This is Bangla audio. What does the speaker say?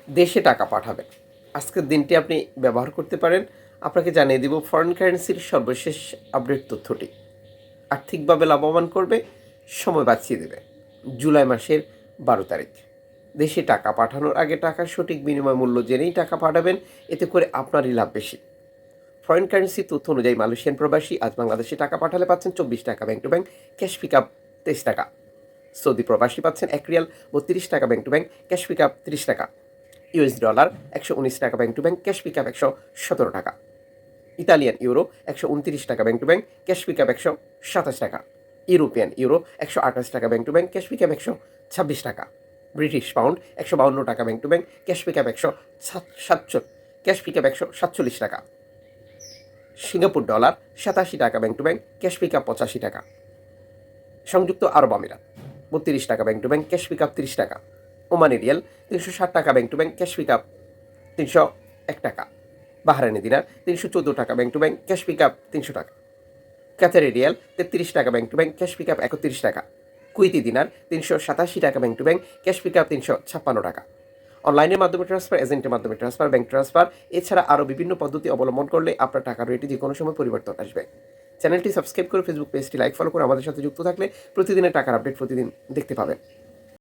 দেশে টাকা পাঠাবেন, আজকের দিনটি আপনি ব্যবহার করতে পারেন। আপনাকে জানিয়ে দিব ফরেন কারেন্সির সর্বশেষ আপডেট তথ্যটি আর্থিকভাবে লাভবান করবে, সময় বাঁচিয়ে দেবে। জুলাই মাসের 12 তারিখ। দেশে টাকা পাঠানোর আগে টাকার সঠিক বিনিময় মূল্য জেনেই টাকা পাঠাবেন, এতে করে আপনারই লাভ বেশি। ফরেন কারেন্সি তথ্য অনুযায়ী মালয়েশিয়ান প্রবাসী আজ বাংলাদেশে টাকা পাঠালে পাচ্ছেন 24 টাকা bank to bank cash pick up 23 টাকা। সৌদি প্রবাসী পাচ্ছেন 1 রিয়াল 32 টাকা bank to bank cash pick up 30 টাকা। ইউএস ডলার 119 টাকা bank to bank cash pick up 117 টাকা। ইতালিয়ান ইউরো 129 টাকা bank to bank cash pick up 127 টাকা। ইউরোপিয়ান ইউরো 128 টাকা bank to bank cash pick up 126 টাকা। ব্রিটিশ পাউন্ড 152 টাকা bank to bank cash pick up 147 টাকা। সিঙ্গাপুর ডলার 87 টাকা bank to bank cash pick up 85 টাকা। সংযুক্ত আরব আমিরাত 32 টাকা bank to bank cash pick up 30 টাকা। ওমানি রিয়াল 360 টাকা bank to bank cash pick up 301 টাকা। বাহরাইনি দিনার 314 টাকা bank to bank cash pick up 300 টাকা। কাতারি রিয়াল 33 টাকা bank to bank cash pick up 31 টাকা। কুইতি দিনার 387 টাকা bank to bank cash pick up 356 টাকা। অনলাইনের মাধ্যমে ট্রান্সফার, এজেন্টের মাধ্যমে ট্রান্সফার, ব্যাংক ট্রান্সফার এছাড়া আরও বিভিন্ন পদ্ধতি অবলম্বন করলে আপনার টাকার রেটে যে কোনো সময় পরিবর্তন আসবে। চ্যানেলটি সাবস্ক্রাইব করে ফেসবুক পেজটি লাইক ফলো করে আমাদের সাথে যুক্ত থাকলে প্রতিদিনের টাকার আপডেট প্রতিদিন দেখতে পাবেন।